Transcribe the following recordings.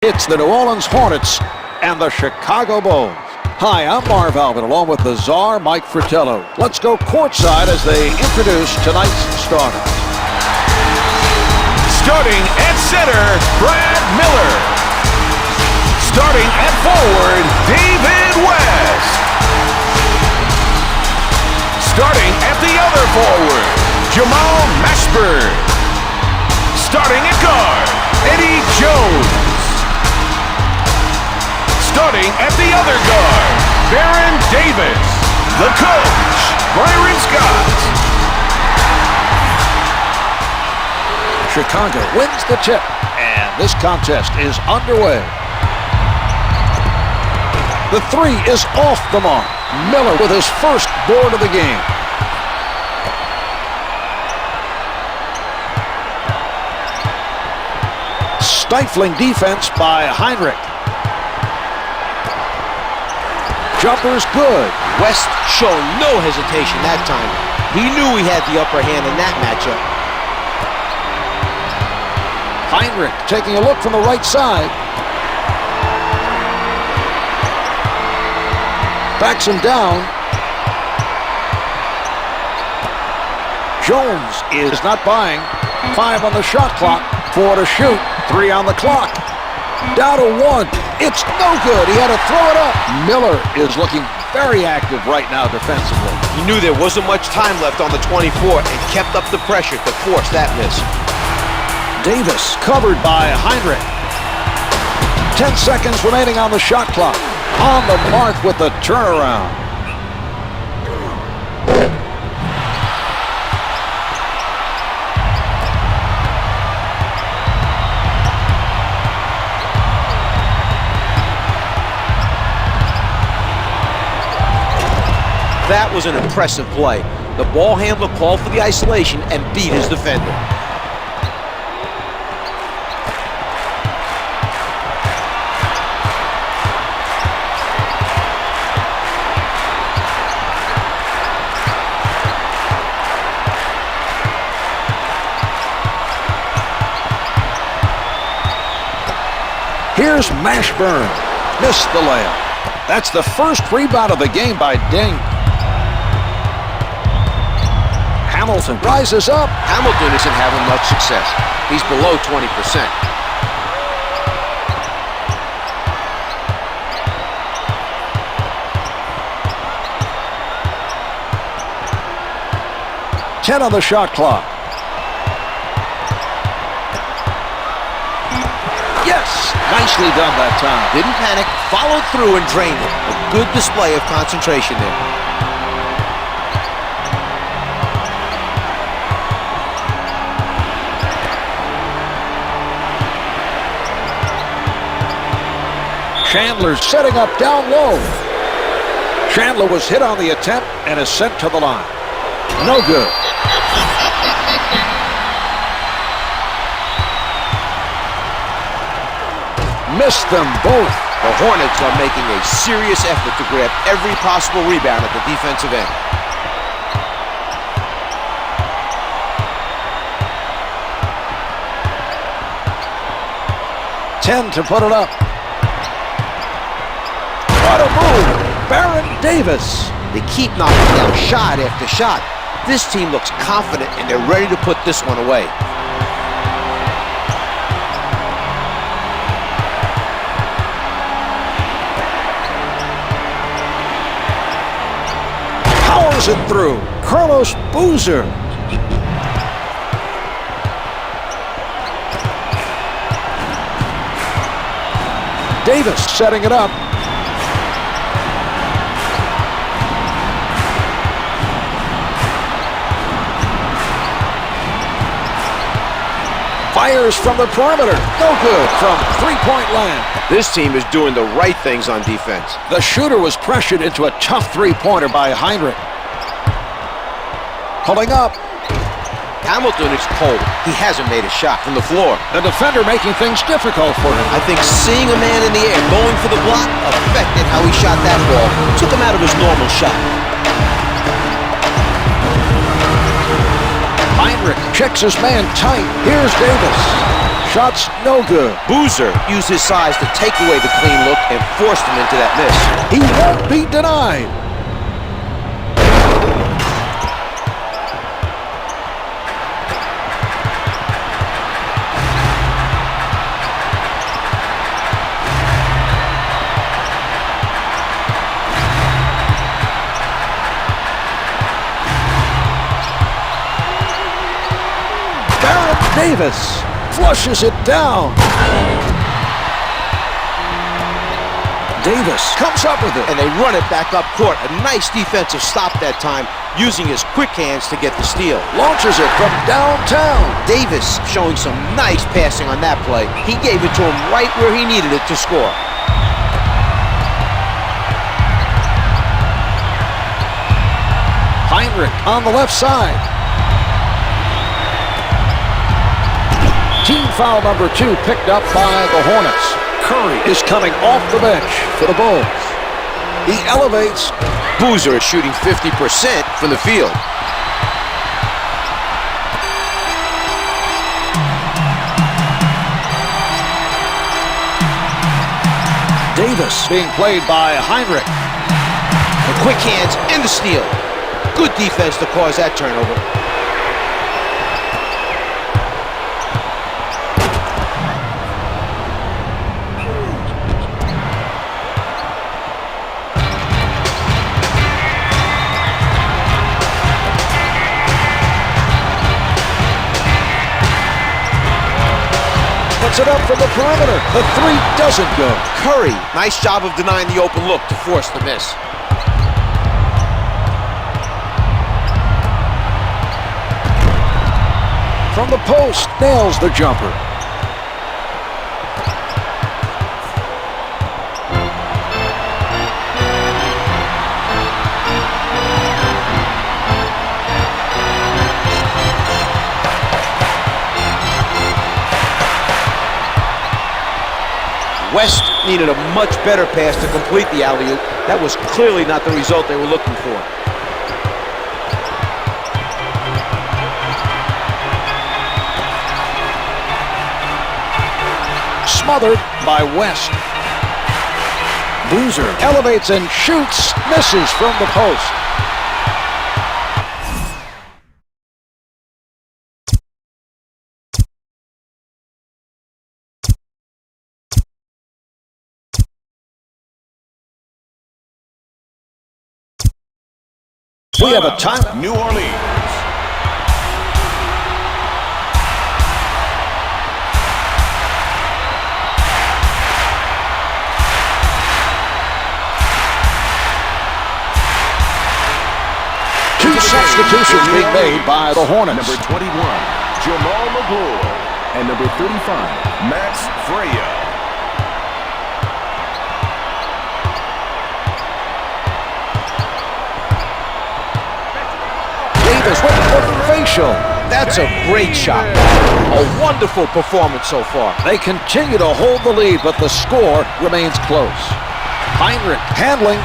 It's the New Orleans Hornets and the Chicago Bulls. Hi, I'm Marv Alvin, along with the czar, Mike Fratello. Let's go courtside as they introduce tonight's starters. Starting at center, Brad Miller. Starting at forward, David West. Starting at the other forward, Jamal Mashburn. Starting at guard, Eddie Jones. Starting at the other guard, Baron Davis. The coach, Byron Scott. Chicago wins the tip, and this contest is underway. The three is off the mark. Miller with his first board of the game. Stifling defense by Hinrich. Jumper's good. West showing no hesitation that time. He knew he had the upper hand in that matchup. Hinrich taking a look from the right side. Backs him down. Jones is not buying. 5 on the shot clock. 4 to shoot. 3 on the clock. Down to 1. It's no good. He had to throw it up. Miller is looking very active right now defensively. He knew there wasn't much time left on the 24 and kept up the pressure to force that miss. Davis covered by Hinrich. 10 seconds remaining on the shot clock. On the mark with the turnaround. That was an impressive play. The ball handler called for the isolation and beat his defender. Here's Mashburn. Missed the layup. That's the first rebound of the game by Ding. Hamilton rises up. Hamilton isn't having much success. He's below 20%. Ten on the shot clock. Yes, nicely done that time. Didn't panic, followed through and drained it. A good display of concentration there. Chandler setting up down low. Chandler was hit on the attempt and is sent to the line. No good. Missed them both. The Hornets are making a serious effort to grab every possible rebound at the defensive end. Ten to put it up. What a move! Baron Davis. They keep knocking down shot after shot. This team looks confident and they're ready to put this one away. Powers it through. Carlos Boozer. Davis setting it up. Fires from the perimeter. No good from three-point land. This team is doing the right things on defense. The shooter was pressured into a tough three-pointer by Hinrich. Pulling up. Hamilton is cold. He hasn't made a shot from the floor. The defender making things difficult for him. I think seeing a man in the air going for the block affected how he shot that ball. Took him out of his normal shot. Hinrich checks his man tight. Here's Davis. Shot's no good. Boozer used his size to take away the clean look and forced him into that miss. He won't be denied. Davis flushes it down. Davis comes up with it. And they run it back up court. A nice defensive stop that time, using his quick hands to get the steal. Launches it from downtown. Davis showing some nice passing on that play. He gave it to him right where he needed it to score. Hinrich on the left side. Team foul number 2 picked up by the Hornets. Curry is coming off the bench for the Bulls. He elevates. Boozer is shooting 50% from the field. Davis being played by Hinrich. The quick hands and the steal. Good defense to cause that turnover. Puts it up from the perimeter. The 3 doesn't go. Curry, nice job of denying the open look to force the miss. From the post, nails the jumper. West needed a much better pass to complete the alley-oop. That was clearly not the result they were looking for. Smothered by West. Boozer elevates and shoots, misses from the post. We have a time. New Orleans. Two substitutions being made by the Hornets. Number 21, Jamal McGlure. And number 35, Max Freya. Davis with the facial. That's a great shot. A wonderful performance so far. They continue to hold the lead, but the score remains close. Hinrich handling.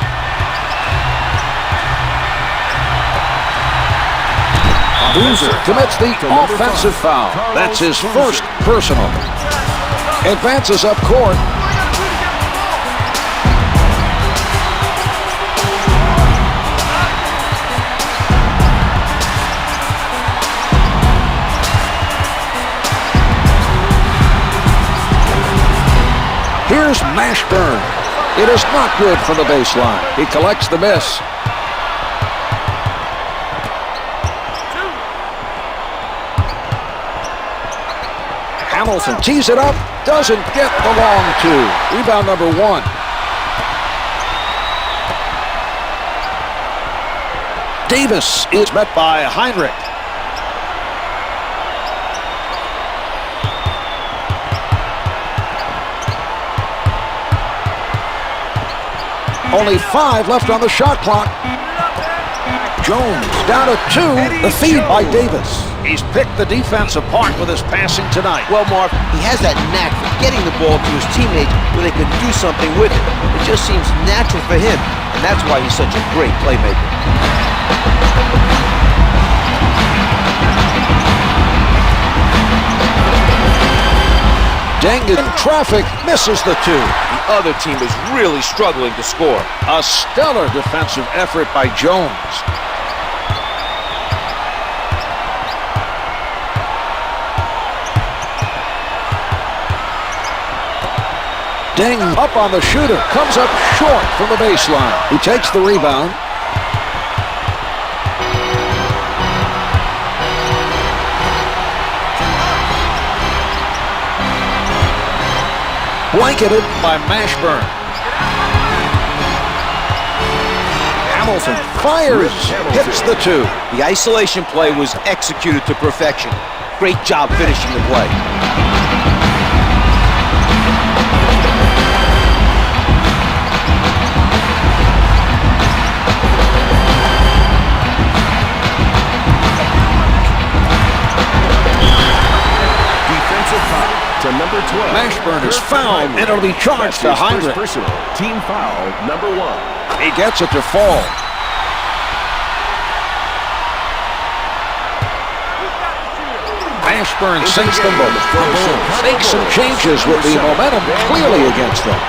Boozer commits the offensive foul. That's his first personal. Advances up court. Here's Mashburn. It is not good from the baseline. He collects the miss. Hamilton tees it up, doesn't get the long 2. Rebound number 1. Davis is met by Hinrich. Only 5 left on the shot clock. Jones down to 2. The feed by Davis. He's picked the defense apart with his passing tonight. Well, Mark, he has that knack for getting the ball to his teammates where they can do something with it. It just seems natural for him, and that's why he's such a great playmaker. Deng in traffic, misses the two. The other team is really struggling to score. A stellar defensive effort by Jones. Deng up on the shooter, comes up short from the baseline. He takes the rebound. Blanketed by Mashburn. Hamilton fires, hits the two. The isolation play was executed to perfection. Great job finishing the play. To number 12. Mashburn is fouled, and it'll be charged to Hinrich. Personal. Team foul, number 1. He gets it to fall. Mashburn sinks them both. Makes some changes with the momentum clearly against them.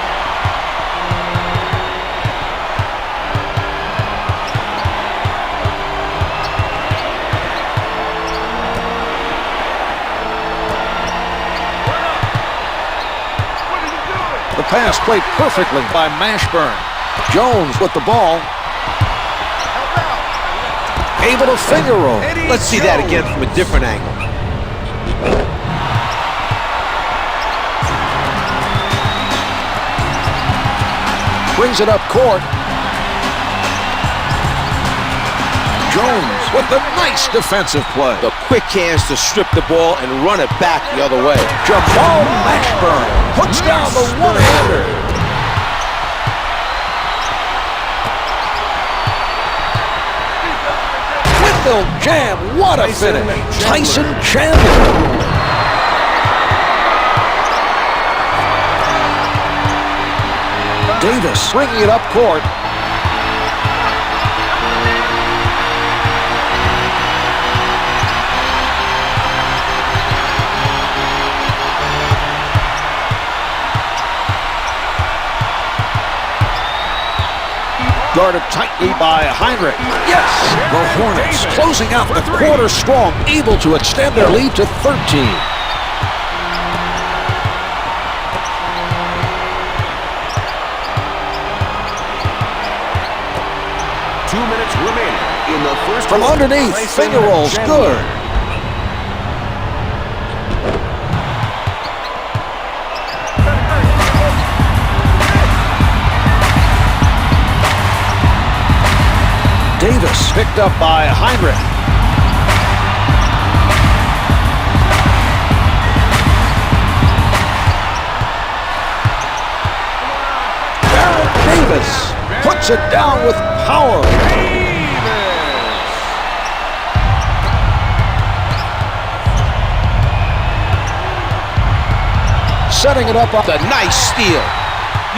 The pass played perfectly by Mashburn. Jones with the ball. Able to finger roll. Let's see that again from a different angle. Brings it up court. Jones with the nice defensive play. The quick hands to strip the ball and run it back the other way. Jamal Mashburn puts down the one-hander. Windmill jam, what a finish. Tyson Chandler. Davis bringing it up court. Guarded tightly by Hinrich. Yes! The Hornets closing out the quarter strong, able to extend their lead to 13. Remaining in the first from underneath, finger rolls, good. Davis picked up by Hinrich. Davis puts it down with power. Setting it up on a nice steal.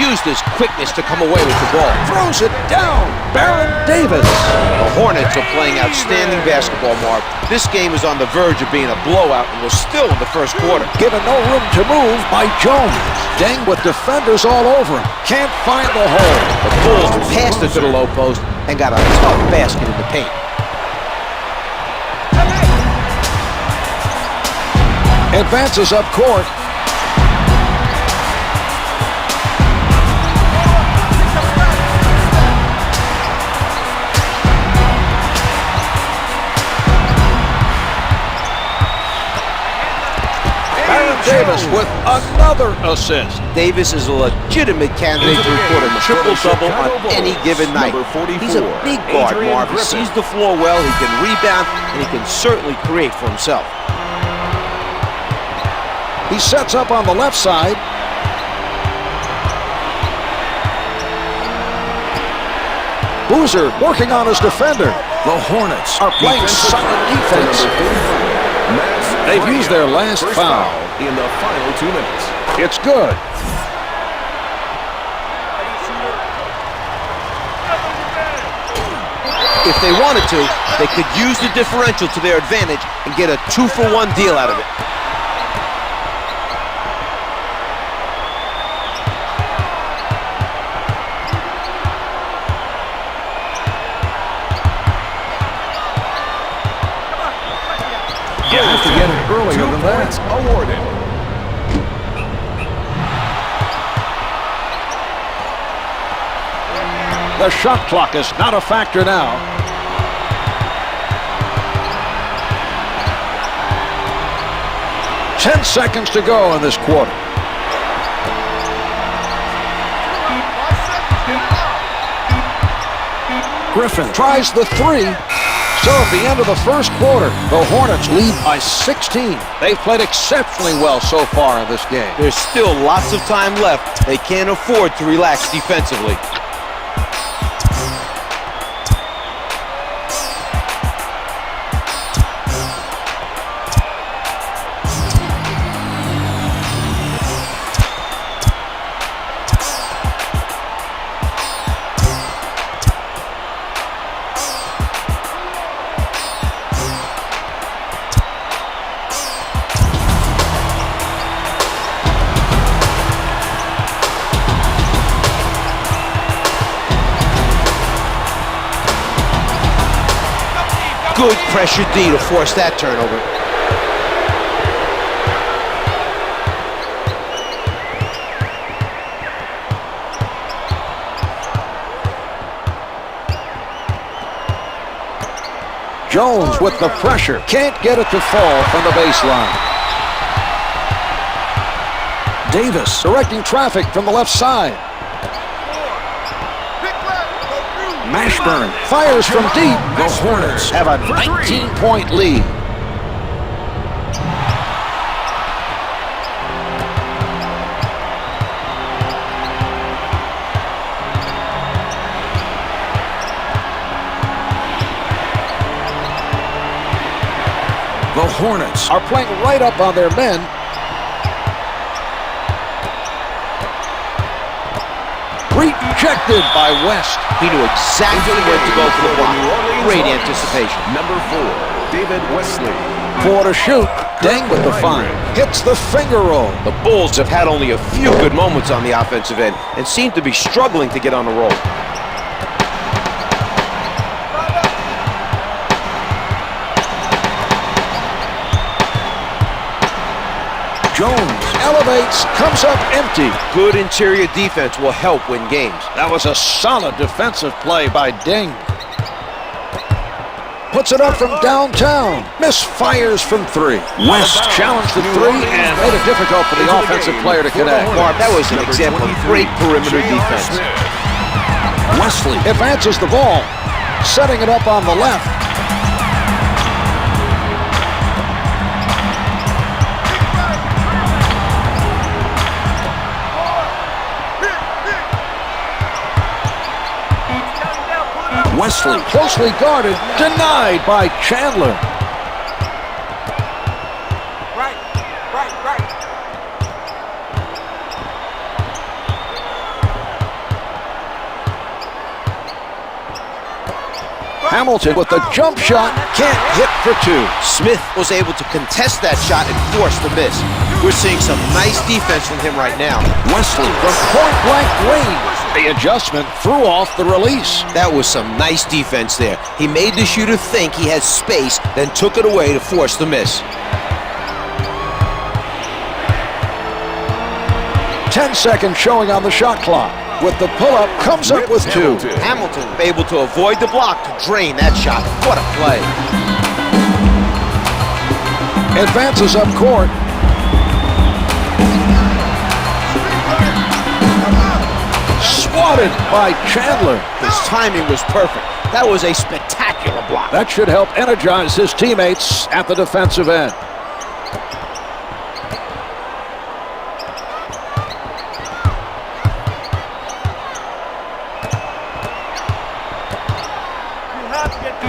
Used his quickness to come away with the ball. Throws it down. Baron Davis. The Hornets are playing outstanding basketball, Mark. This game is on the verge of being a blowout, and we're still in the first quarter. Given no room to move by Jones. Deng with defenders all over him. Can't find the hole. The Bulls passed it to the low post and got a tough basket in the paint. Advances up court. Davis with another assist. Davis is a legitimate candidate to record a triple-double on any given night. He's a big guard, Marv. He sees the floor well, he can rebound, and he can certainly create for himself. He sets up on the left side. Boozer working on his defender. The Hornets are playing solid defense. They've used their last foul in the final 2 minutes. It's good. If they wanted to, they could use the differential to their advantage and get a 2-for-1 deal out of it. earlier than that. Awarded. The shot clock is not a factor now. Ten seconds to go in this quarter. Griffin tries the three. So at the end of the first quarter, the Hornets lead by 16. They've played exceptionally well so far in this game. There's still lots of time left. They can't afford to relax defensively. Good pressure D to force that turnover. Jones with the pressure. Can't get it to fall from the baseline. Davis directing traffic from the left side. Mashburn fires from deep. The Hornets have a 19-point lead. The Hornets are playing right up on their men. Rejected by West. He knew exactly when to go for the block. Great anticipation. Number 4, David Wesley. 4 to shoot. Deng with the find. Hits the finger roll. The Bulls have had only a few good moments on the offensive end and seem to be struggling to get on the roll. Jones elevates, comes up empty. Good interior defense will help win games. That was a solid defensive play by Deng. Puts it up from downtown. Misfires from 3. West challenged the 3 and made it difficult for the offensive player to connect. Mark, that was an example of great perimeter defense. Wesley advances the ball, setting it up on the left. Wesley closely guarded, denied by Chandler. Right. Hamilton with the jump shot, can't hit for 2. Smith was able to contest that shot and force the miss. We're seeing some nice defense from him right now. Wesley from point-blank range. The adjustment threw off the release. That was some nice defense there. He made the shooter think he had space, then took it away to force the miss. 10 seconds showing on the shot clock. With the pull-up, comes up with 2. Hamilton able to avoid the block to drain that shot. What a play. Advances up court. Swatted by Chandler. His timing was perfect. That was a spectacular block. That should help energize his teammates at the defensive end.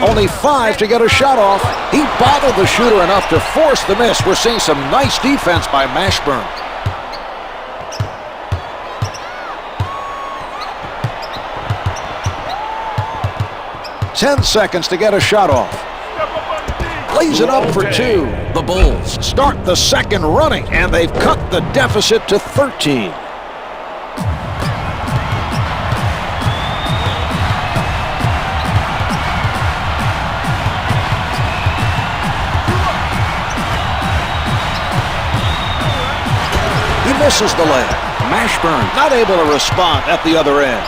Only 5 to get a shot off. He bothered the shooter enough to force the miss. We're seeing some nice defense by Mashburn. 10 seconds to get a shot off. Lays it up for 2. The Bulls start the second running, and they've cut the deficit to 13. misses the layup. Mashburn not able to respond at the other end.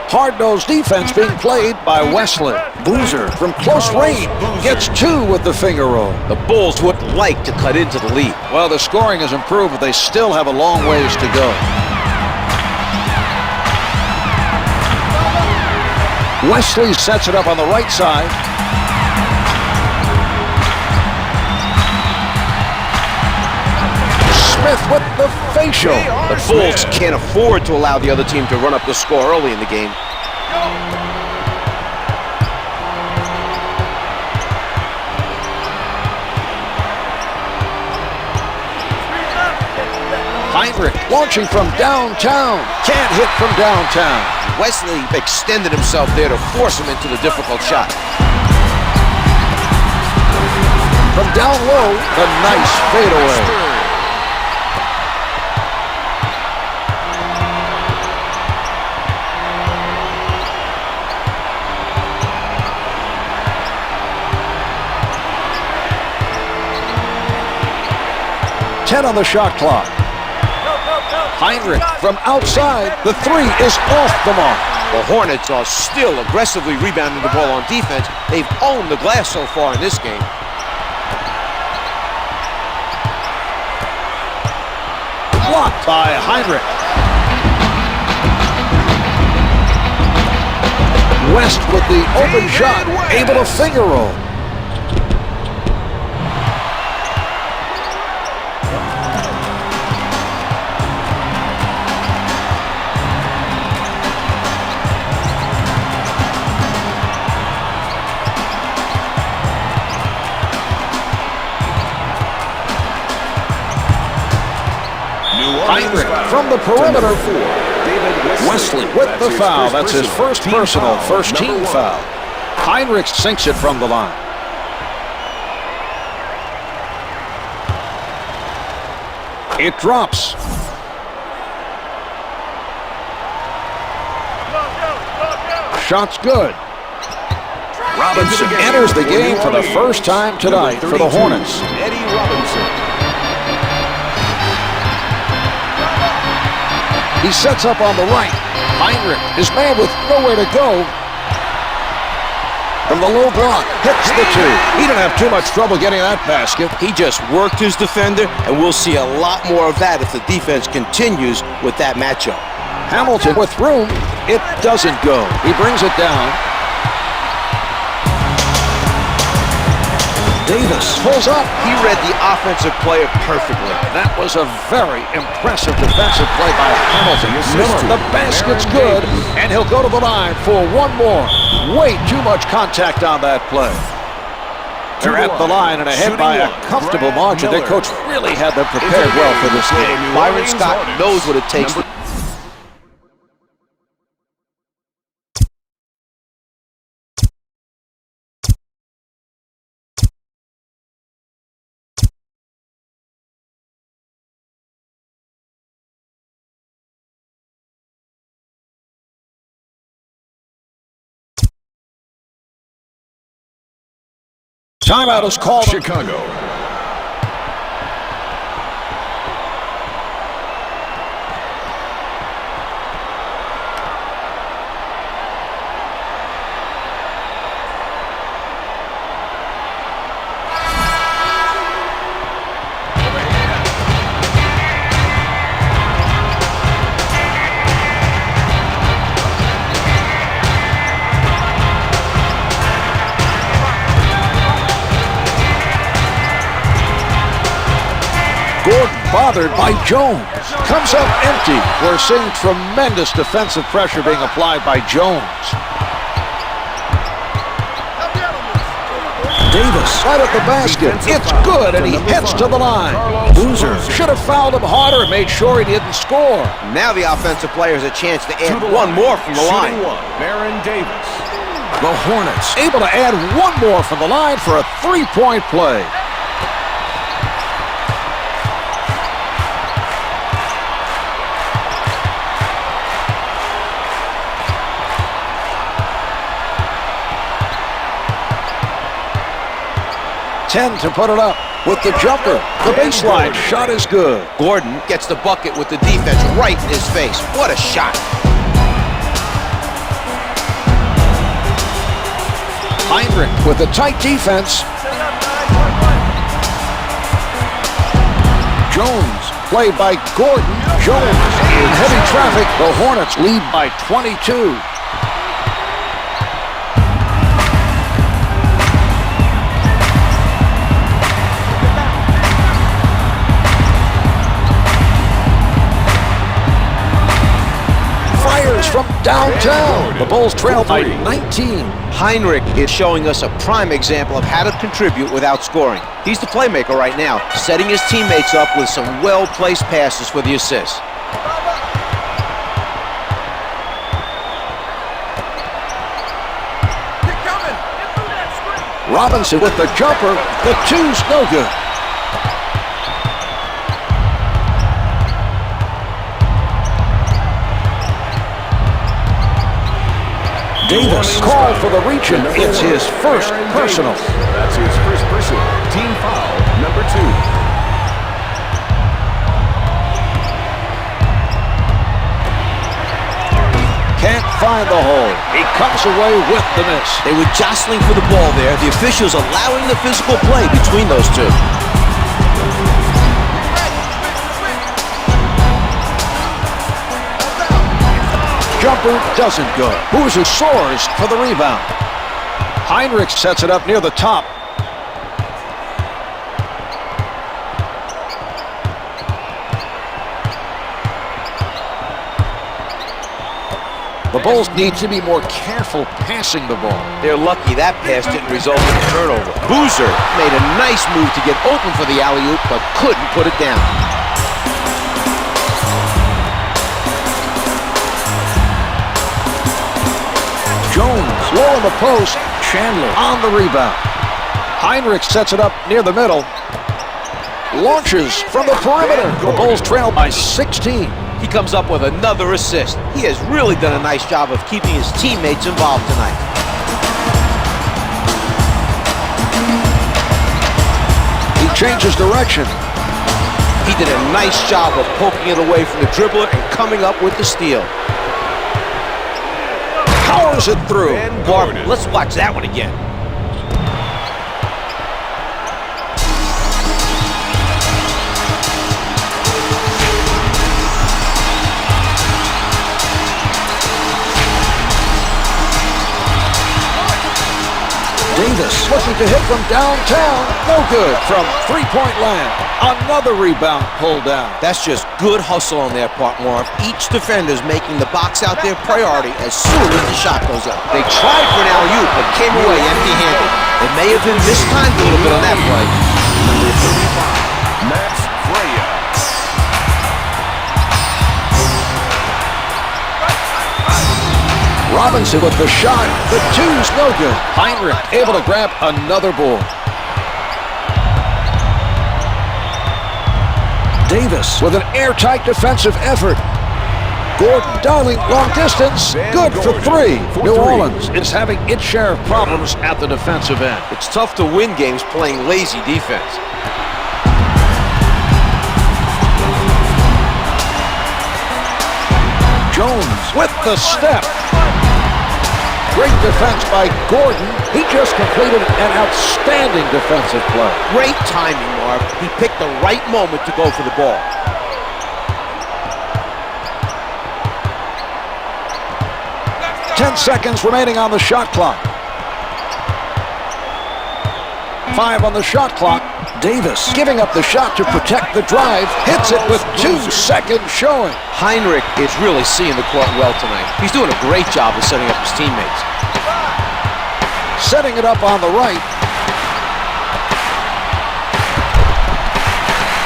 Hard-nosed defense being played by Wesley. Boozer from close range gets two with the finger roll. The Bulls would like to cut into the lead. Well, the scoring has improved, but they still have a long ways to go. Wesley sets it up on the right side. Smith with the facial. The Bulls can't afford to allow the other team to run up the score early in the game. Hinrich launching from downtown. Can't hit from downtown. Wesley extended himself there to force him into the difficult shot. From down low, a nice fadeaway. On the shot clock. Hinrich from outside. The three is off the mark. The Hornets are still aggressively rebounding the ball on defense. They've owned the glass so far in this game. Blocked by Hinrich. West with the open shot, able to finger roll. Hinrich from the perimeter. Wesley with the foul. That's his first personal, first team foul. Hinrich sinks it from the line. It drops. Shot's good. Robinson enters the game for the first time tonight for the Hornets. Eddie Robinson. He sets up on the right. Hinrich, his man with nowhere to go. From the low block, hits the two. He didn't have too much trouble getting that basket. He just worked his defender, and we'll see a lot more of that if the defense continues with that matchup. Hamilton with room. It doesn't go. He brings it down. Davis pulls up. He read the offensive player perfectly. That was a very impressive defensive play by Hamilton. The basket's good, and he'll go to the line for one more. Way too much contact on that play. They're at the line and ahead by a comfortable margin. Their coach really had them prepared well for this game. Byron Scott knows what it takes to Timeout is called. Chicago. Bothered by Jones. Comes up empty. We're seeing tremendous defensive pressure being applied by Jones. Davis right at the basket. It's good, and he heads to the line. Boozer should have fouled him harder and made sure he didn't score. Now the offensive player has a chance to add one more from the line. Baron Davis. The Hornets able to add one more from the line for a three-point play. 10 to put it up with the jumper. The baseline shot is good. Gordon gets the bucket with the defense right in his face. What a shot. Hinrich with a tight defense. Jones, played by Gordon. Jones in heavy traffic. The Hornets lead by 22. Fires from downtown. The Bulls trail by 19. Hinrich is showing us a prime example of how to contribute without scoring. He's the playmaker right now, setting his teammates up with some well-placed passes for the assist. Robinson with the jumper. The two's no good. Davis called for the reach-in. It's his first personal. That's his first personal. Team foul, number 2. Can't find the hole. He comes away with the miss. They were jostling for the ball there. The officials allowing the physical play between those two. Jumper doesn't go. Boozer soars for the rebound. Hinrich sets it up near the top. The Bulls need to be more careful passing the ball. They're lucky that pass didn't result in a turnover. Boozer made a nice move to get open for the alley-oop, but couldn't put it down. Jones, low on the post. Chandler on the rebound. Hinrich sets it up near the middle. Launches from the perimeter. The Bulls trail by 16. He comes up with another assist. He has really done a nice job of keeping his teammates involved tonight. He changes direction. He did a nice job of poking it away from the dribbler and coming up with the steal. Powers it through. Marvin, let's watch that one again. Davis looking to hit from downtown. No good from three-point land. Another rebound pulled down. That's just good hustle on their part, Marv. Each defender's making the box out their priority as soon as the shot goes up. They tried for an alley-oop, but came away empty-handed. It may have been mistimed a little bit on that play. Number 35, Max Freya. Robinson with the shot. The two's no good. Hinrich able to grab another board. Davis with an airtight defensive effort. Gordon dialing long distance. Good for three. New Orleans is having its share of problems at the defensive end. It's tough to win games playing lazy defense. Jones with the step. Great defense by Gordon. He just completed an outstanding defensive play. Great timing, Marv. He picked the right moment to go for the ball. Seconds remaining on the shot clock. 5 on the shot clock. Davis giving up the shot to protect the drive. Hits it with 2 seconds showing. Hinrich is really seeing the court well tonight. He's doing a great job of setting up his teammates. Setting it up on the right.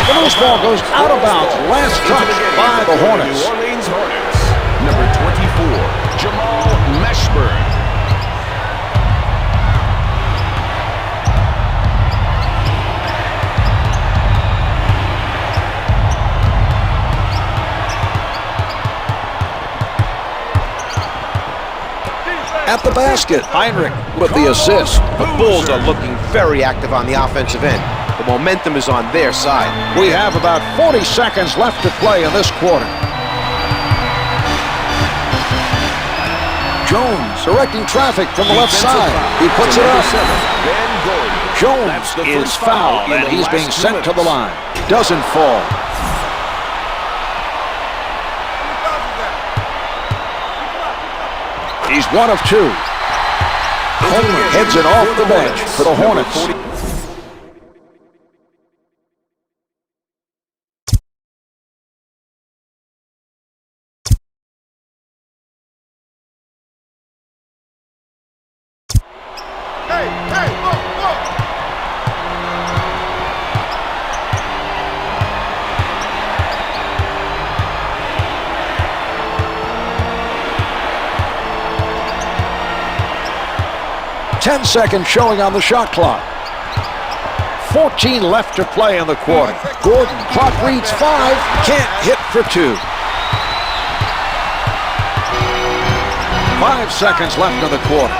The loose ball goes out of bounds. Last touch by the Hornets. New Orleans Hornets. Number 24, Jamal Mashburn. at the basket. Hinrich with the assist. The Bulls are looking very active on the offensive end. The momentum is on their side. We have about 40 seconds left to play in this quarter. Jones directing traffic from the left side. He puts it up. Jones is fouled, and he's being sent to the line. Doesn't fall. He's 1 of 2. Coleman heads it off the bench for the Hornets. Hey, look! 10 seconds showing on the shot clock. 14 left to play in the quarter. Gordon, clock reads 5, can't hit for 2. 5 seconds left in the quarter.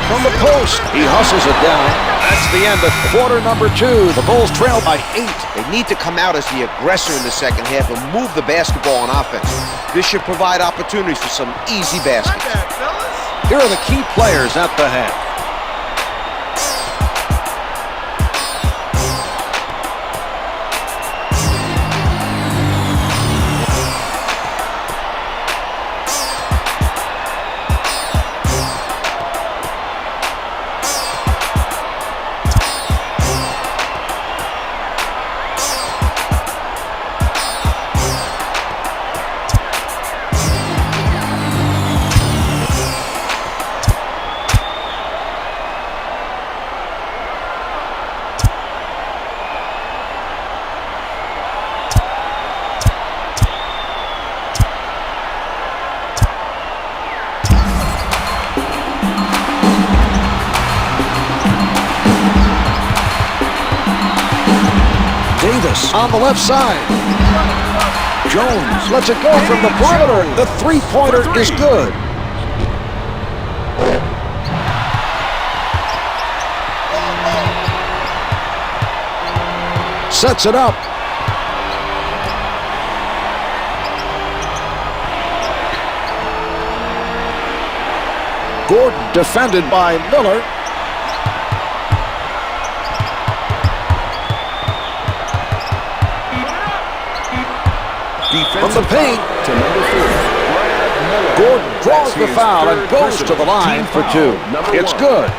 From the post, he hustles it down. That's the end of quarter number 2. The Bulls trail by 8. They need to come out as the aggressor in the second half and move the basketball on offense. This should provide opportunities for some easy baskets. Here are the key players at the half. On the left side. Jones lets it go from the perimeter. The three-pointer is good. Sets it up. Gordon defended by Miller. From the paint to number 4. Gordon draws the foul and goes to the line for 2. It's good.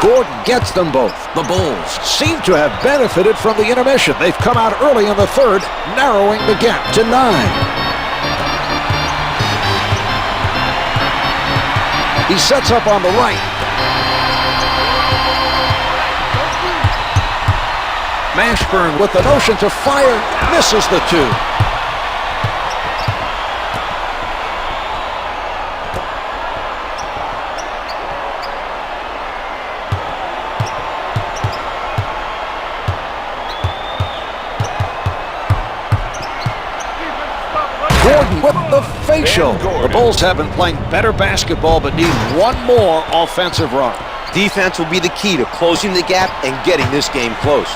Gordon gets them both. The Bulls seem to have benefited from the intermission. They've come out early in the third, narrowing the gap to 9. He sets up on the right. Mashburn with the notion to fire, misses the 2. Gordon with the facial. The Bulls have been playing better basketball but need one more offensive run. Defense will be the key to closing the gap and getting this game close.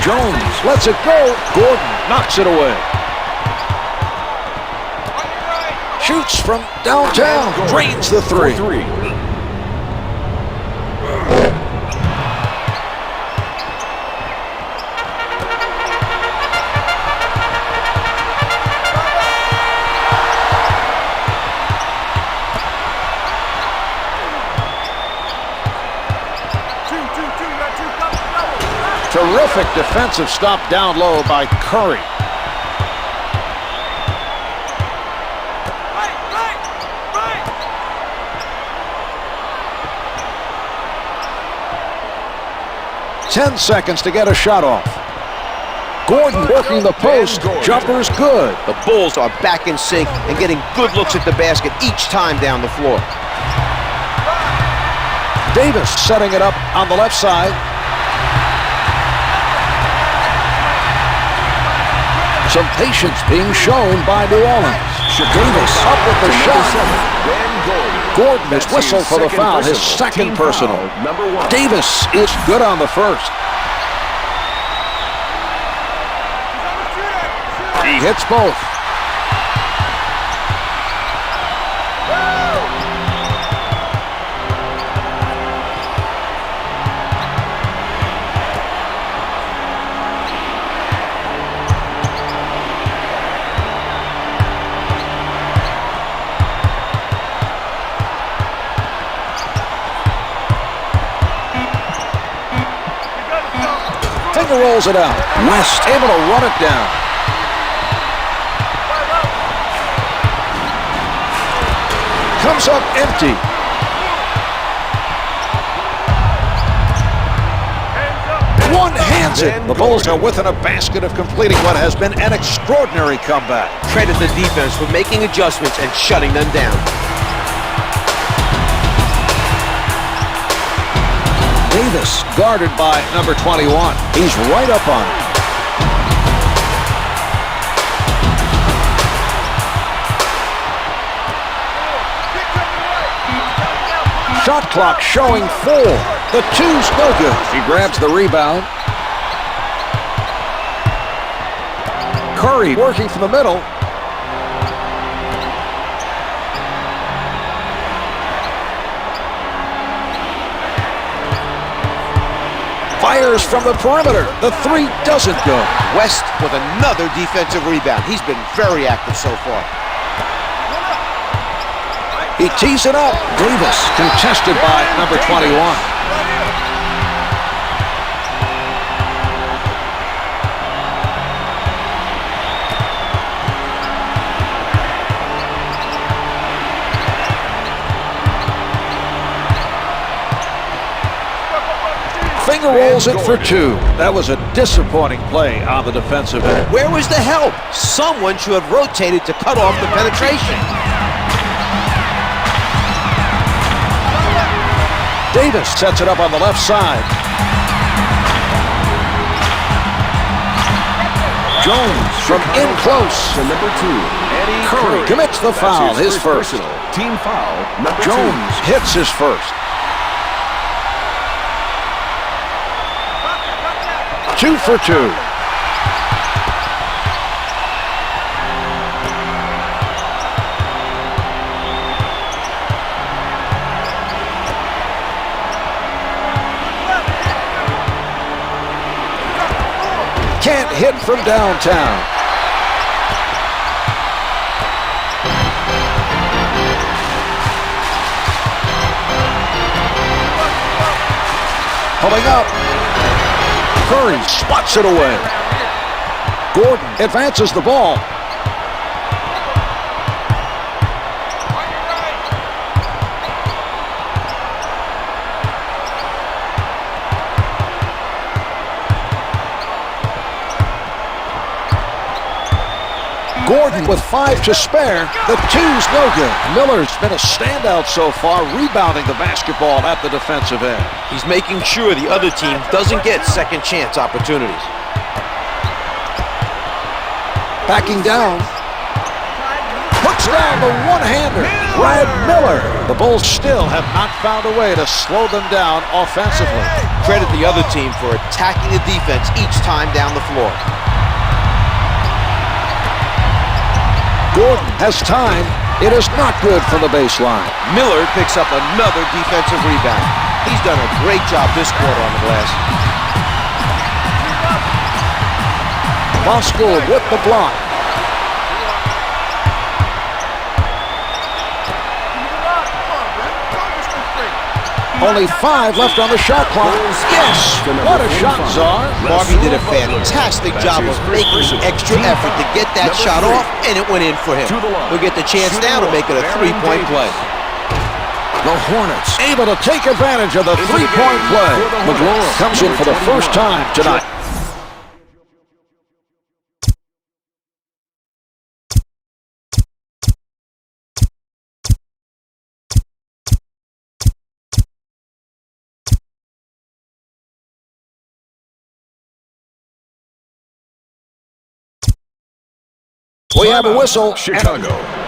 Jones lets it go. Gordon knocks it away. Shoots from downtown. Drains the 3. Terrific defensive stop down low by Curry. Right. 10 seconds to get a shot off. Gordon working the post. Jumper's good. The Bulls are back in sync and getting good looks at the basket each time down the floor. Davis setting it up on the left side. Some patience being shown by New Orleans. Davis up with the shot. Gordon is whistled for the foul, his second personal. Davis is good on the first. He hits both. Finger rolls it out. West able to run it down. Comes up empty. One-hands it. The Bulls are within a basket of completing what has been an extraordinary comeback. Credit the defense for making adjustments and shutting them down. Davis guarded by number 21. He's right up on it. Shot clock showing 4. The two's no good. He grabs the rebound. Curry working from the middle. Fires from the perimeter. The three doesn't go. West with another defensive rebound. He's been very active so far. He tees it up. Davis contested by number 21. Finger rolls it for 2. That was a disappointing play on the defensive end. Where was the help? Someone should have rotated to cut off the penetration. Davis sets it up on the left side. Jones from in close. To number 2, Curry commits the foul, his first. Team foul, number 2. Jones hits his first. 2 for 2. Can't hit from downtown. Pulling up. Curry spots it away. Gordon advances the ball. Gordon with 5 to spare. The two's no good. Miller's been a standout so far, rebounding the basketball at the defensive end. He's making sure the other team doesn't get second chance opportunities. Backing down. Puts down the one-hander. Brad Miller. The Bulls still have not found a way to slow them down offensively. Credit the other team for attacking the defense each time down the floor. Gordon has time. It is not good from the baseline. Miller picks up another defensive rebound. He's done a great job this quarter on the glass. Moscow with the block. Only 5 left on the shot clock. Yes! What a shot, Czar. Marvin did a fantastic job of making extra effort to get that shot off, and it went in for him. He'll get the chance now to make it a three-point play. The Hornets able to take advantage of the three-point play. McGraw comes in for the first time tonight. We have a whistle. Chicago.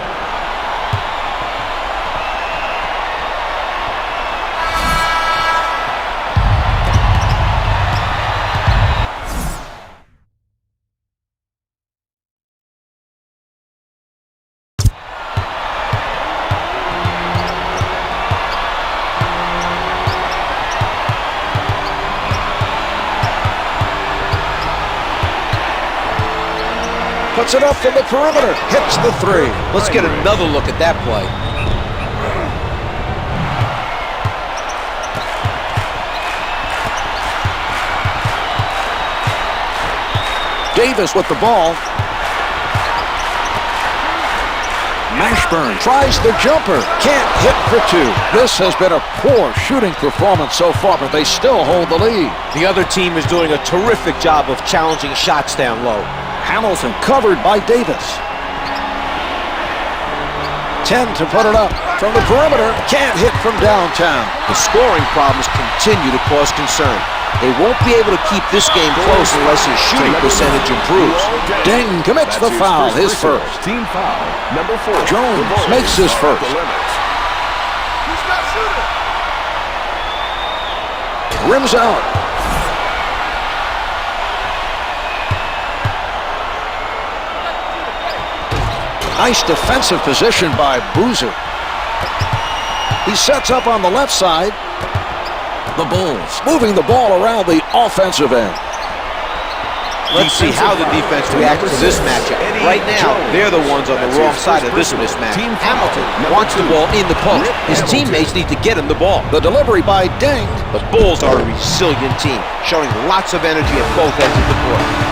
Puts it up from the perimeter. Hits the three. Let's get another look at that play. Davis with the ball. Mashburn tries the jumper. Can't hit for two. This has been a poor shooting performance so far, but they still hold the lead. The other team is doing a terrific job of challenging shots down low. Hamilton covered by Davis. 10 to put it up. From the perimeter, can't hit from downtown. The scoring problems continue to cause concern. They won't be able to keep this game close unless his shooting percentage improves. Ding commits the foul, his first. Team foul, number 4. Jones makes his first. Rims out. Nice defensive position by Boozer. He sets up on the left side. The Bulls moving the ball around the offensive end. Let's see how the defense reacts to this matchup. Right now, they're the ones on the wrong side of this mismatch. Hamilton wants the ball in the post. His teammates need to get him the ball. The delivery by Ding. The Bulls are a resilient team, showing lots of energy at both ends of the court.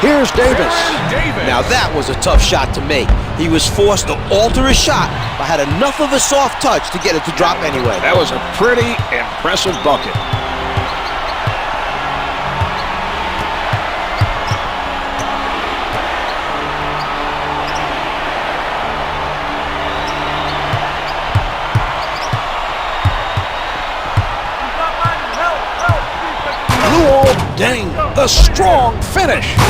Here's Davis. Now that was a tough shot to make. He was forced to alter his shot, but had enough of a soft touch to get it to drop anyway. That was a pretty impressive bucket. Ding, the strong finish. He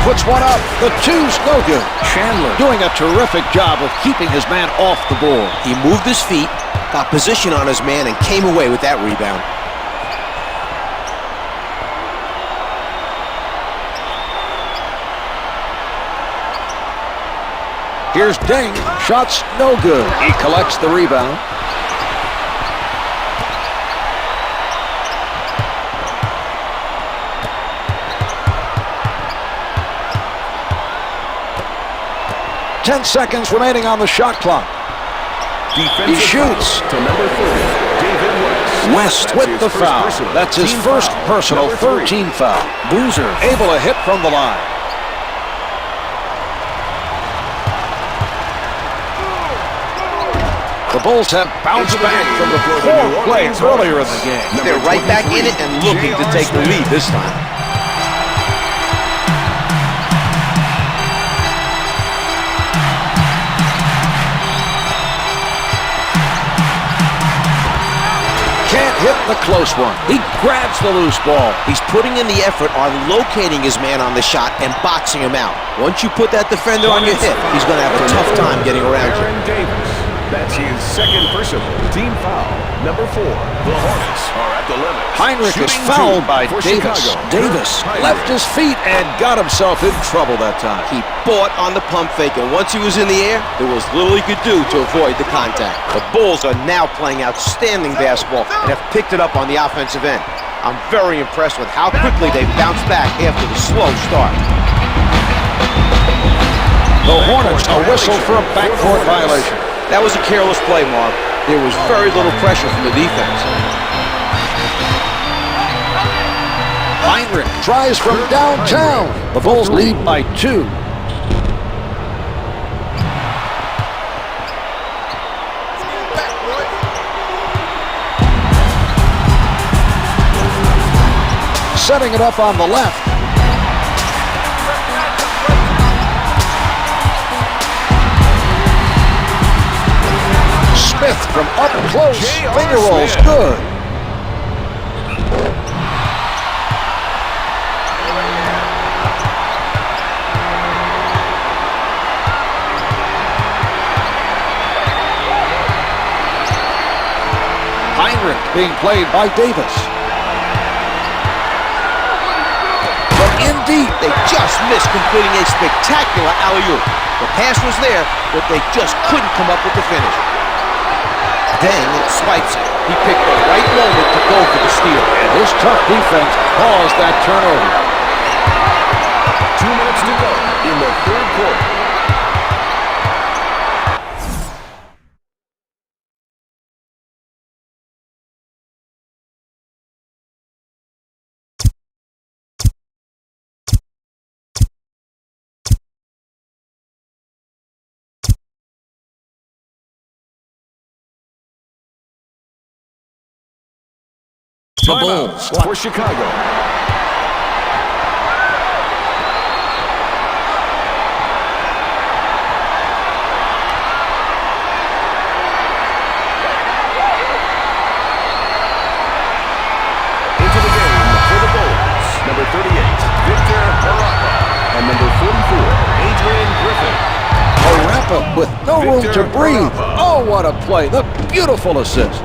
puts one up. The two's no good. Chandler doing a terrific job of keeping his man off the board. He moved his feet, got position on his man, and came away with that rebound. Here's Ding. Shots no good. He collects the rebound. Ten seconds remaining on the shot clock. He shoots. To number 30, David West with the foul. That's his first personal 13 foul. Boozer able to hit from the line. The Bulls have bounced back from the poor play earlier in the game. They're right back in it and looking to take the lead this time. Can't hit the close one. He grabs the loose ball. He's putting in the effort on locating his man on the shot and boxing him out. Once you put that defender on your hip, he's going to have a tough time getting around you. That's his second personal. Team foul, number 4. The Hornets are at the limit. Hinrich is fouled by Davis. Davis left his feet and got himself in trouble that time. He bought on the pump fake, and once he was in the air, there was little he could do to avoid the contact. The Bulls are now playing outstanding basketball and have picked it up on the offensive end. I'm very impressed with how quickly they bounced back after the slow start. The Hornets a whistle for a backcourt violation. That was a careless play, Marv. There was very little pressure from the defense. Hinrich tries from downtown. The Bulls lead by 2. setting it up on the left. Smith from up close. Finger rolls good. Hinrich being played by Davis. From in deep, they just missed completing a spectacular alley-oop. The pass was there, but they just couldn't come up with the finish. Deng swipes it. He picked the right moment to go for the steal. And his tough defense caused that turnover. 2 minutes to go in the third quarter. The Bulls for Chicago. Into the game for the Bulls, number 38, Victor Harapa, and number 44, Adrian Griffin. Harapa with no room to breathe. Oh, what a play. The beautiful assist.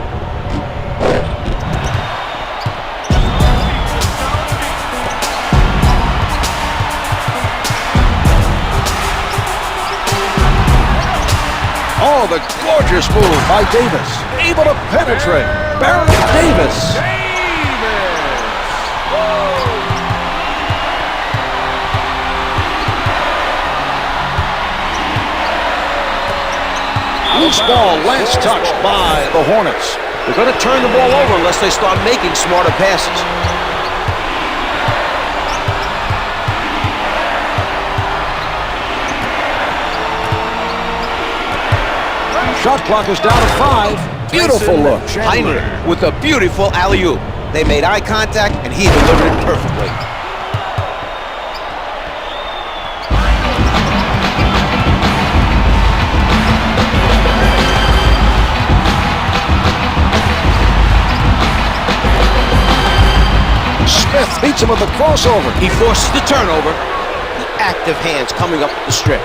Oh, the gorgeous move by Davis. Able to penetrate. Baron Davis. Loose ball, last touched by the Hornets. They're going to turn the ball over unless they start making smarter passes. Shot clock is down to 5. Beautiful look. Hinrich with a beautiful alley-oop. They made eye contact, and he delivered it perfectly. Smith beats him with the crossover. He forces the turnover. The active hands coming up the strip.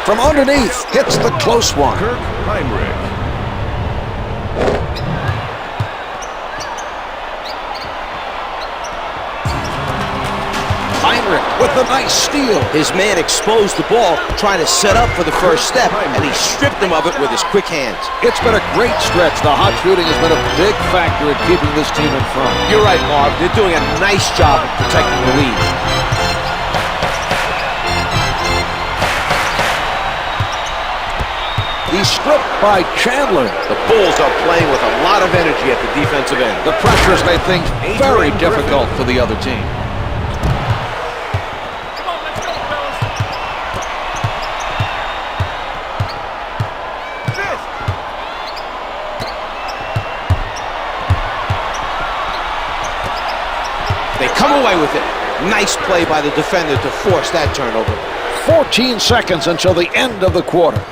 From underneath, hits the close one. Kirk Hinrich. Hinrich with the nice steal. His man exposed the ball, trying to set up for the first step, and he stripped him of it with his quick hands. It's been a great stretch. The hot shooting has been a big factor in keeping this team in front. You're right, Marv. They're doing a nice job of protecting the lead. He's stripped by Chandler. The Bulls are playing with a lot of energy at the defensive end. The pressures made things very difficult for the other team. Come on, let's go, fellas. They come away with it. Nice play by the defender to force that turnover. 14 seconds until the end of the quarter.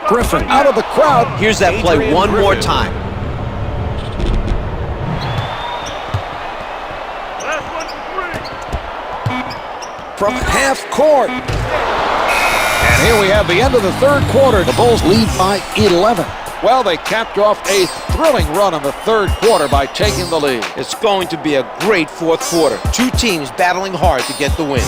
Griffin out of the crowd. Here's that play one more time. Last one for 3. From half court. And here we have the end of the third quarter. The Bulls lead by 11. Well, they capped off a thrilling run in the third quarter by taking the lead. It's going to be a great fourth quarter. Two teams battling hard to get the win.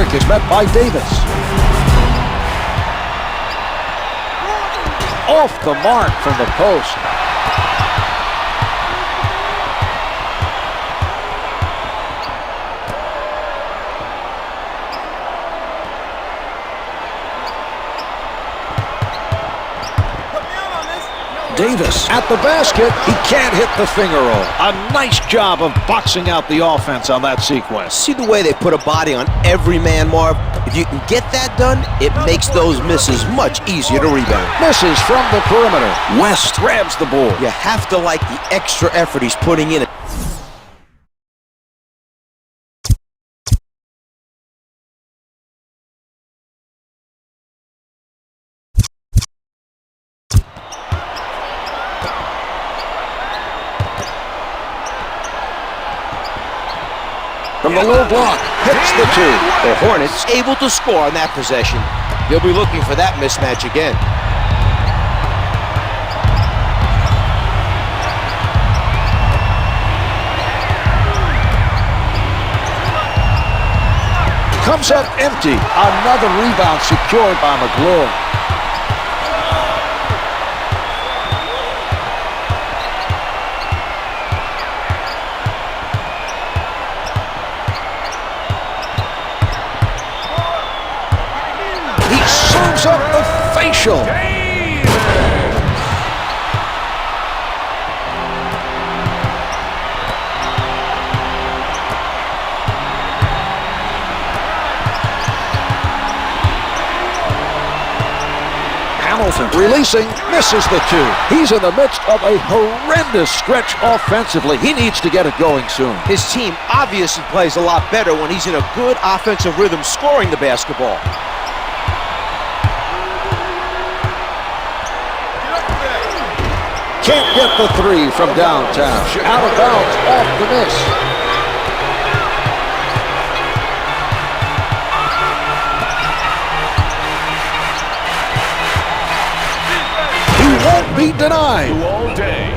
Hinrich is met by Davis. Off the mark from the post. Davis at the basket. He can't hit the finger roll. A nice job of boxing out the offense on that sequence. See the way they put a body on every man, Marv? If you can get that done, it makes those misses much easier to rebound. Misses from the perimeter. West grabs the board. You have to like the extra effort he's putting in. From the low block, hits the two. The Hornets able to score on that possession. They'll be looking for that mismatch again. Comes up empty. Another rebound secured by McGlory. Up the facial. Hamilton releasing, misses the two. He's in the midst of a horrendous stretch offensively. He needs to get it going soon. His team obviously plays a lot better when he's in a good offensive rhythm scoring the basketball. Can't get the three from downtown. Out of bounds, off the miss. He won't be denied. All day.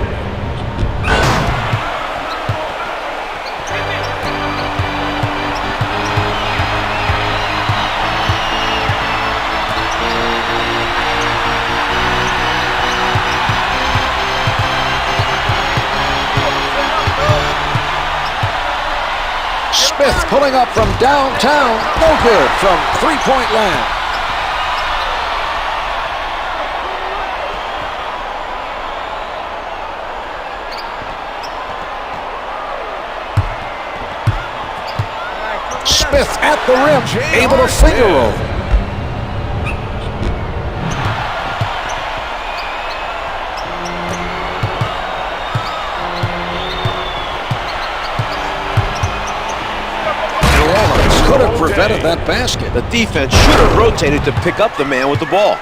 Smith pulling up from downtown. No good from three-point land. Smith at the rim, able to finger roll. Could have prevented that basket. The defense should have rotated to pick up the man with the ball.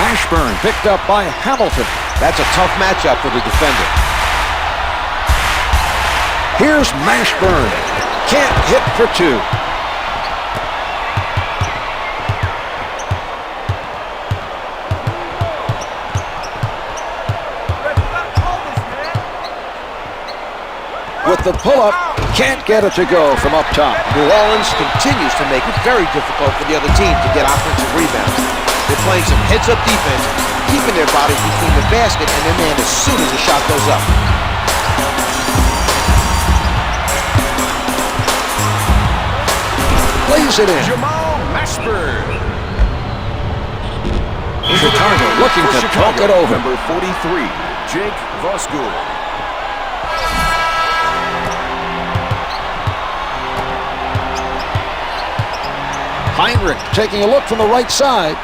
Mashburn picked up by Hamilton. That's a tough matchup for the defender. Here's Mashburn. Can't hit for two. With the pull-up, can't get it to go from up top. New Orleans continues to make it very difficult for the other team to get offensive rebounds. They're playing some heads-up defense, keeping their bodies between the basket and their man as soon as the shot goes up. Plays it in. Jamal Mashburn. Chicago looking to talk it over. Number 43, Jake Vosgood. Hinrich taking a look from the right side.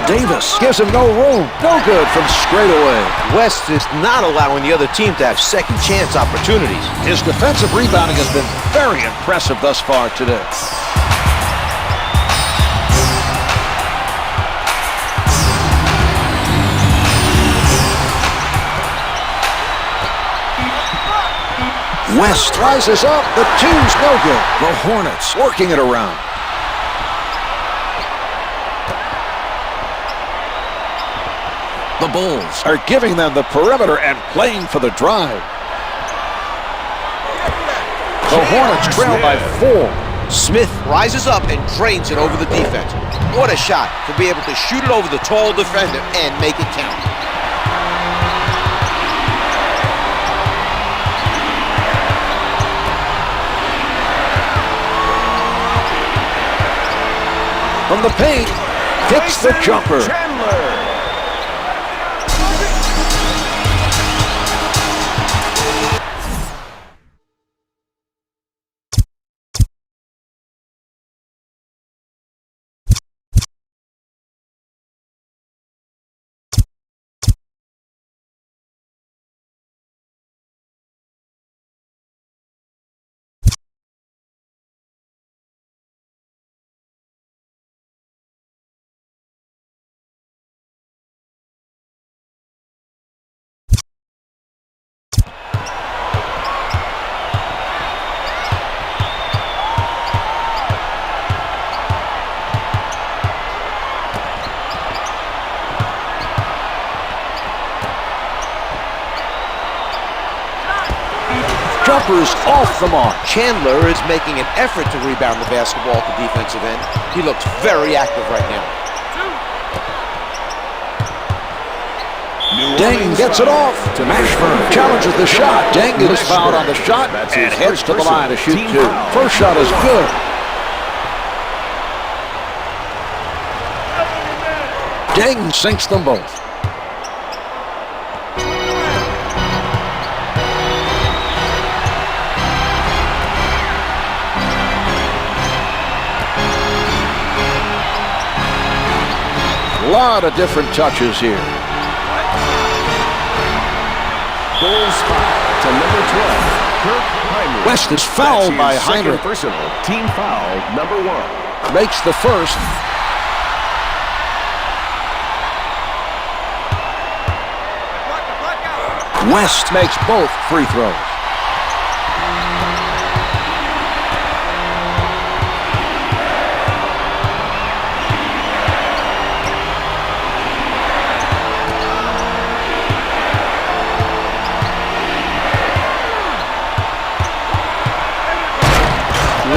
Davis gives him no room. No good from straight away. West is not allowing the other team to have second chance opportunities. His defensive rebounding has been very impressive thus far today. West rises up. The two's no good. The Hornets working it around. The Bulls are giving them the perimeter and playing for the drive. The Hornets trail by 4. Smith rises up and drains it over the defense. What a shot to be able to shoot it over the tall defender and make it count. From the paint, hits the jumper. Chandler. Jumpers off the mark. Chandler is making an effort to rebound the basketball at the defensive end. He looks very active right now. Deng gets it off. Mashburn challenges the shot. Deng is fouled on the shot and heads to the line to shoot 2. First shot is good. Deng sinks them both. A lot of different touches here. Bulls foul to number 12, Kirk Hinrich. West is fouled by That's his second Hinrich. personal. Team foul number 1. Makes the first. West makes both free throws.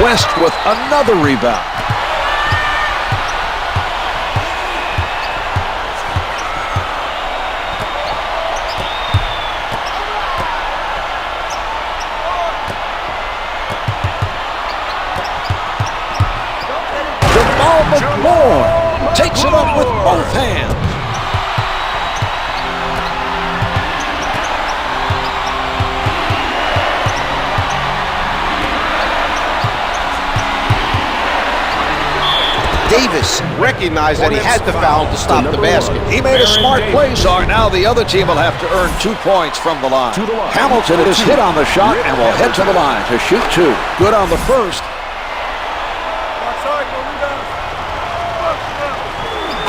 West with another rebound. Jamal McLaurin takes it up with both hands. Davis recognized that he had to foul to stop the basket. He made a smart play, so now the other team will have to earn 2 points from the line. Hamilton is hit on the shot and will head to the line to shoot 2. Good on the first.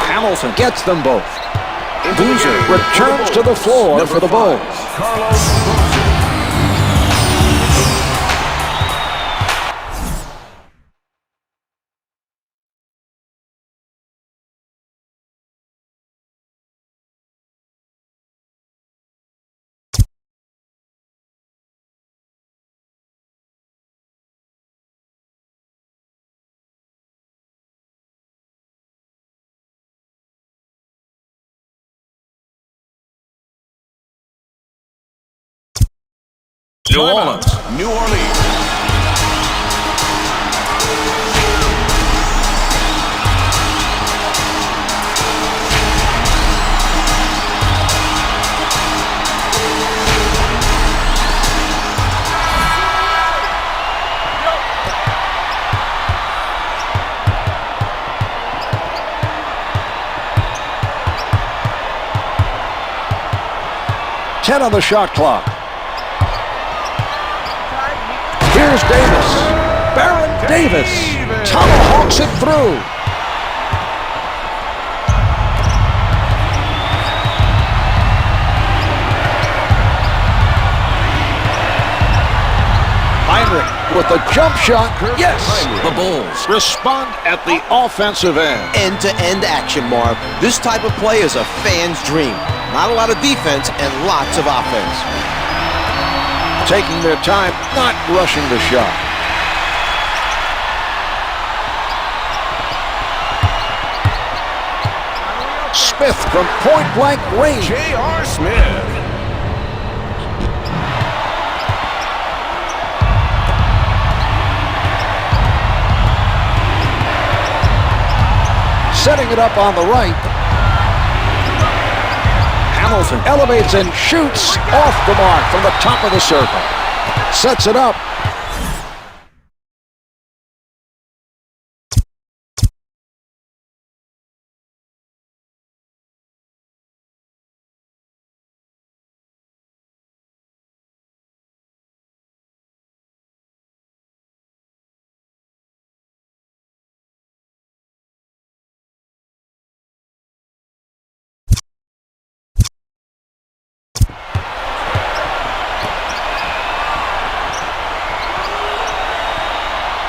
Hamilton gets them both. Boozer returns to the floor for the Bulls. New Orleans. New Orleans. Ten on the shot clock. Here's Davis. Baron Davis tomahawks it through. Hinrich with the jump shot. Yes, the Bulls respond at the offensive end. End-to-end action, Marv. This type of play is a fan's dream. Not a lot of defense and lots of offense. Taking their time, not rushing the shot. Smith from point-blank range. J.R. Smith. Setting it up on the right. Hamilton elevates and shoots off the mark from the top of the circle. Sets it up.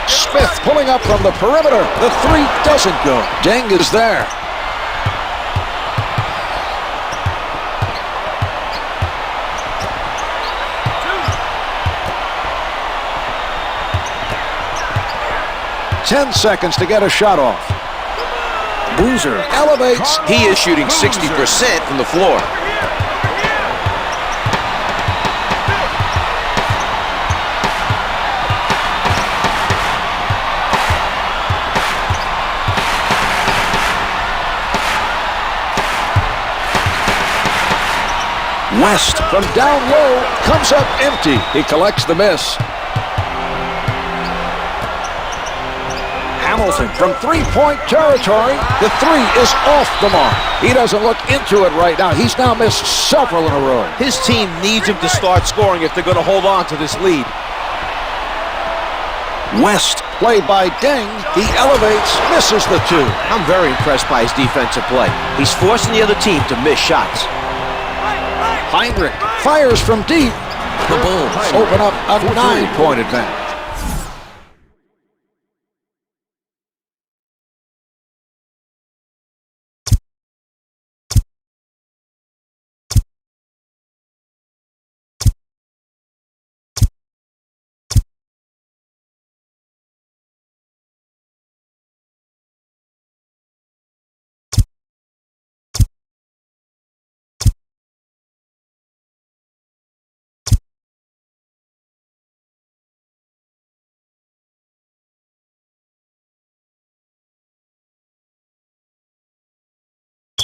Smith pulling up from the perimeter. The three doesn't go. Deng is there. Ten seconds to get a shot off. Boozer elevates. He is shooting 60% from the floor. West from down low comes up empty. He collects the miss. Hamilton from three-point territory. The three is off the mark. He doesn't look into it right now. He's now missed several in a row. His team needs him to start scoring if they're going to hold on to this lead. West played by Deng. He elevates, misses the two. I'm very impressed by his defensive play. He's forcing the other team to miss shots. Hinrich fires from deep. The Bulls open up a 9-point advantage.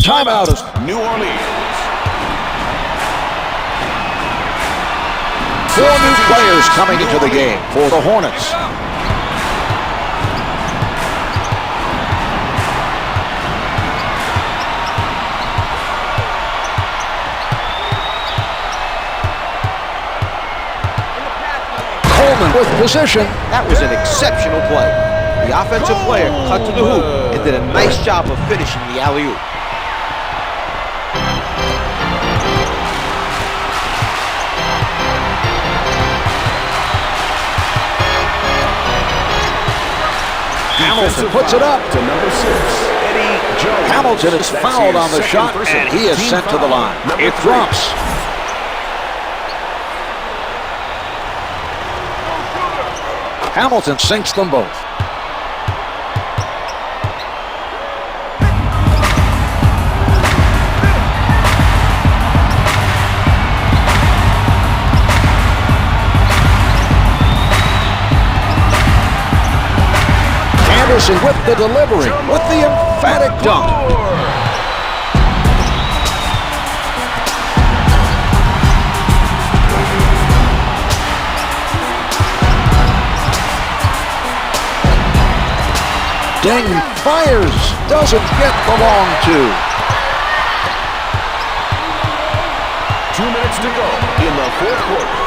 Timeout is New Orleans. 4 new players coming into the game for the Hornets. Coleman with position. That was an exceptional play. The offensive player cut to the hoop and did a nice job of finishing the alley-oop. Hamilton puts it up to number 6, Eddie Jones. Hamilton is fouled on the shot, and he is sent to the line. It drops. Hamilton sinks them both. Anderson with the delivery, with the emphatic dunk. Deng fires, doesn't get the long two. 2 minutes to go in the fourth quarter.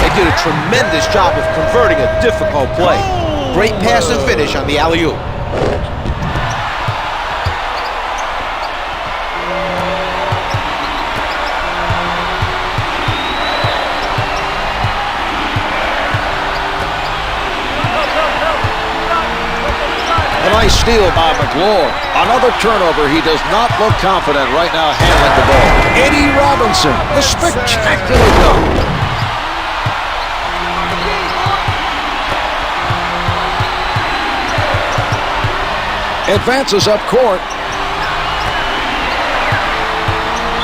They did a tremendous job of converting a difficult play. Great pass and finish on the alley-oop. steal by McGlure. Another turnover. He does not look confident right now handling the ball. Eddie Robinson, the spectacular dunk. Advances up court.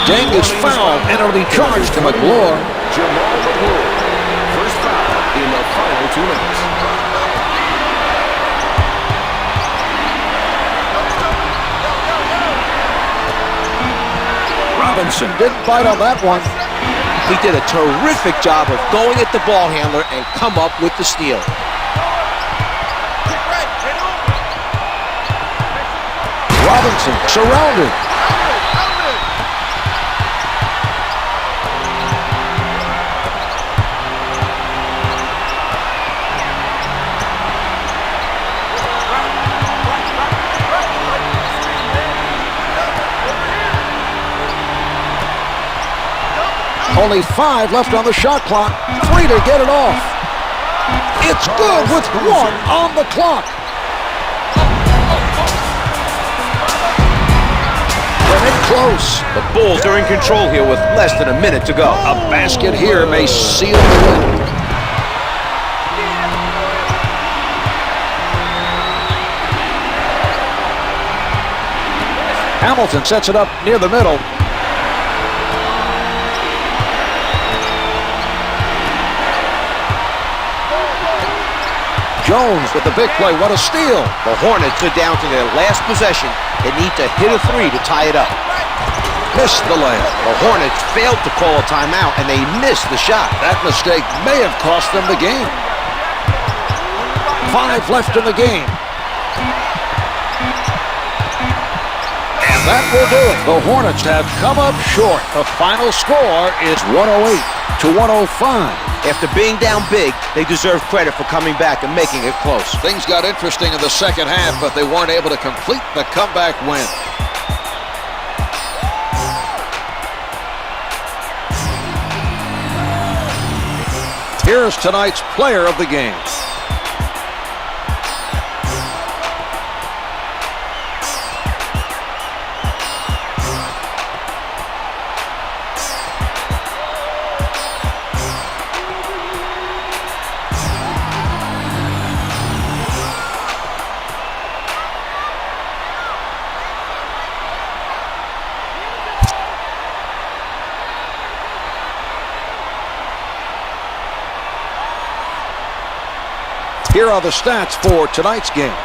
Deng is fouled and it'll be charged to McGlure. Jamal McGlure. First foul in the final 2 minutes. Robinson didn't bite on that one. He did a terrific job of going at the ball handler and come up with the steal. Robinson surrounded. Only 5 left on the shot clock. 3 to get it off. It's good with 1 on the clock. They're in close. The Bulls are in control here with less than a minute to go. A basket here may seal the win. Hamilton sets it up near the middle. Jones with the big play. What a steal. The Hornets are down to their last possession. They need to hit a 3 to tie it up. Missed the layup. The Hornets failed to call a timeout, and they missed the shot. That mistake may have cost them the game. 5 left in the game. And that will do it. The Hornets have come up short. The final score is 108 to 105. After being down big, they deserve credit for coming back and making it close. Things got interesting in the second half, but they weren't able to complete the comeback win. Here's tonight's player of the game. Here are the stats for tonight's game.